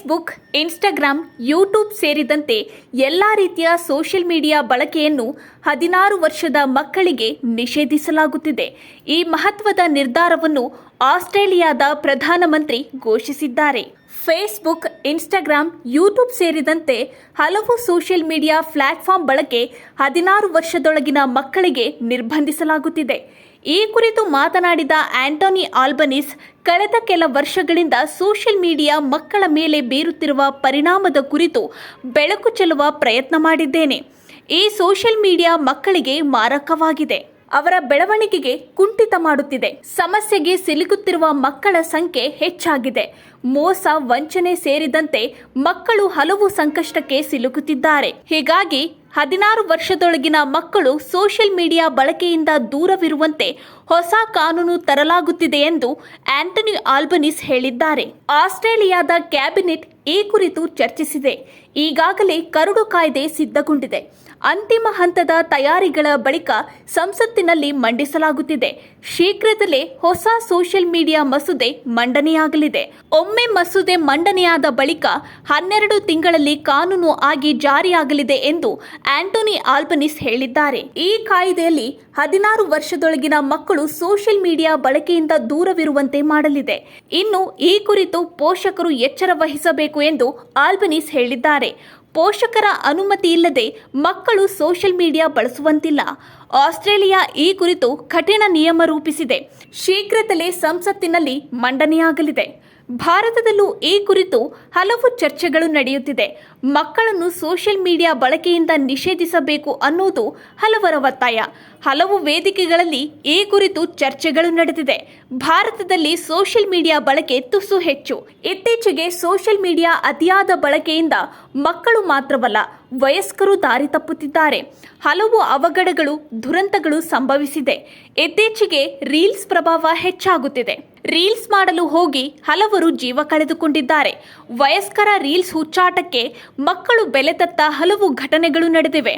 Facebook, Instagram, YouTube ಸೇರಿದಂತೆ ಎಲ್ಲ ರೀತಿಯ ಸೋಷಿಯಲ್ ಮೀಡಿಯಾ ಬಳಕೆಯನ್ನು 16 ವರ್ಷದ ಮಕ್ಕಳಿಗೆ ನಿಷೇಧಿಸಲಾಗುತ್ತಿದೆ. ಈ ಮಹತ್ವದ ನಿರ್ಧಾರವನ್ನು ಆಸ್ಟ್ರೇಲಿಯಾದ ಪ್ರಧಾನಮಂತ್ರಿ ಘೋಷಿಸಿದ್ದಾರೆ. ಫೇಸ್ಬುಕ್, ಇನ್ಸ್ಟಾಗ್ರಾಮ್, ಯೂಟ್ಯೂಬ್ ಸೇರಿದಂತೆ ಹಲವು ಸೋಷಿಯಲ್ ಮೀಡಿಯಾ ಪ್ಲಾಟ್ಫಾರ್ಮ್ ಬಳಕೆ 16 ವರ್ಷದೊಳಗಿನ ಮಕ್ಕಳಿಗೆ ನಿರ್ಬಂಧಿಸಲಾಗುತ್ತಿದೆ. ಈ ಕುರಿತು ಮಾತನಾಡಿದ ಆಂಟೋನಿ ಆಲ್ಬನೀಸ್, ಕಳೆದ ಕೆಲ ವರ್ಷಗಳಿಂದ ಸೋಷಿಯಲ್ ಮೀಡಿಯಾ ಮಕ್ಕಳ ಮೇಲೆ ಬೀರುತ್ತಿರುವ ಪರಿಣಾಮದ ಕುರಿತು ಬೆಳಕು ಚೆಲ್ಲುವ ಪ್ರಯತ್ನ ಮಾಡಿದ್ದೇನೆ. ಈ ಸೋಷಿಯಲ್ ಮೀಡಿಯಾ ಮಕ್ಕಳಿಗೆ ಮಾರಕವಾಗಿದೆ. ಅವರ ಬೆಳವಣಿಗೆಗೆ ಕುಂಠಿತ ಮಾಡುತ್ತಿದೆ. ಸಮಸ್ಯೆಗೆ ಸಿಲುಕುತ್ತಿರುವ ಮಕ್ಕಳ ಸಂಖ್ಯೆ ಹೆಚ್ಚಾಗಿದೆ. ಮೋಸ, ವಂಚನೆ ಸೇರಿದಂತೆ ಮಕ್ಕಳು ಹಲವು ಸಂಕಷ್ಟಕ್ಕೆ ಸಿಲುಕುತ್ತಿದ್ದಾರೆ. ಹೀಗಾಗಿ 16 ವರ್ಷದೊಳಗಿನ ಮಕ್ಕಳು ಸೋಷಿಯಲ್ ಮೀಡಿಯಾ ಬಳಕೆಯಿಂದ ದೂರವಿರುವಂತೆ ಹೊಸ ಕಾನೂನು ತರಲಾಗುತ್ತಿದೆ ಎಂದು ಆಂಟನಿ ಆಲ್ಬನೀಸ್ ಹೇಳಿದ್ದಾರೆ. ಆಸ್ಟ್ರೇಲಿಯಾದ ಕ್ಯಾಬಿನೆಟ್ ಈ ಕುರಿತು ಚರ್ಚಿಸಿದೆ. ಈಗಾಗಲೇ ಕರಡು ಕಾಯ್ದೆ ಸಿದ್ಧಗೊಂಡಿದೆ. ಅಂತಿಮ ಹಂತದ ತಯಾರಿಗಳ ಬಳಿಕ ಸಂಸತ್ತಿನಲ್ಲಿ ಮಂಡಿಸಲಾಗುತ್ತಿದೆ. ಶೀಘ್ರದಲ್ಲೇ ಹೊಸ ಸೋಷಿಯಲ್ ಮೀಡಿಯಾ ಮಸೂದೆ ಮಂಡನೆಯಾಗಲಿದೆ. ಒಮ್ಮೆ ಮಸೂದೆ ಮಂಡನೆಯಾದ ಬಳಿಕ 12 ತಿಂಗಳಲ್ಲಿ ಕಾನೂನು ಆಗಿ ಜಾರಿಯಾಗಲಿದೆ ಎಂದು ಆಂಟೋನಿ ಆಲ್ಬನೀಸ್ ಹೇಳಿದ್ದಾರೆ. ಈ ಕಾಯ್ದೆಯಲ್ಲಿ 16 ವರ್ಷದೊಳಗಿನ ಮಕ್ಕಳು ಸೋಷಿಯಲ್ ಮೀಡಿಯಾ ಬಳಕೆಯಿಂದ ದೂರವಿರುವಂತೆ ಮಾಡಲಿದೆ. ಇನ್ನು ಈ ಕುರಿತು ಪೋಷಕರು ಎಚ್ಚರ ವಹಿಸಬೇಕು ಎಂದು ಆಲ್ಬನೀಸ್ ಹೇಳಿದ್ದಾರೆ. ಪೋಷಕರ ಅನುಮತಿ ಇಲ್ಲದೆ ಮಕ್ಕಳು ಸೋಷಿಯಲ್ ಮೀಡಿಯಾ ಬಳಸುವಂತಿಲ್ಲ. ಆಸ್ಟ್ರೇಲಿಯಾ ಈ ಕುರಿತು ಕಠಿಣ ನಿಯಮ ರೂಪಿಸಿದೆ. ಶೀಘ್ರದಲ್ಲೇ ಸಂಸತ್ತಿನಲ್ಲಿ ಮಂಡನೆಯಾಗಲಿದೆ. ಭಾರತದಲ್ಲೂ ಈ ಕುರಿತು ಹಲವು ಚರ್ಚೆಗಳು ನಡೆಯುತ್ತಿದೆ. ಮಕ್ಕಳನ್ನು ಸೋಷಿಯಲ್ ಮೀಡಿಯಾ ಬಳಕೆಯಿಂದ ನಿಷೇಧಿಸಬೇಕು ಅನ್ನೋದು ಹಲವರ ಒತ್ತಾಯ. ಹಲವು ವೇದಿಕೆಗಳಲ್ಲಿ ಈ ಕುರಿತು ಚರ್ಚೆಗಳು ನಡೆದಿದೆ. ಭಾರತದಲ್ಲಿ ಸೋಷಿಯಲ್ ಮೀಡಿಯಾ ಬಳಕೆ ತುಸು ಹೆಚ್ಚು. ಇತ್ತೀಚೆಗೆ ಸೋಷಿಯಲ್ ಮೀಡಿಯಾ ಅತಿಯಾದ ಬಳಕೆಯಿಂದ ಮಕ್ಕಳು ಮಾತ್ರವಲ್ಲ, ವಯಸ್ಕರು ದಾರಿ ತಪ್ಪುತ್ತಿದ್ದಾರೆ. ಹಲವು ಅವಘಡಗಳು, ದುರಂತಗಳು ಸಂಭವಿಸಿದೆ. ಇತ್ತೀಚೆಗೆ ರೀಲ್ಸ್ ಪ್ರಭಾವ ಹೆಚ್ಚಾಗುತ್ತಿದೆ. ರೀಲ್ಸ್ ಮಾಡಲು ಹೋಗಿ ಹಲವರು ಜೀವ ಕಳೆದುಕೊಂಡಿದ್ದಾರೆ. ವಯಸ್ಕರ ರೀಲ್ಸ್ ಹುಚ್ಚಾಟಕ್ಕೆ ಮಕ್ಕಳು ಬೆಲೆ ತೆತ್ತ ಹಲವು ಘಟನೆಗಳು ನಡೆದಿವೆ.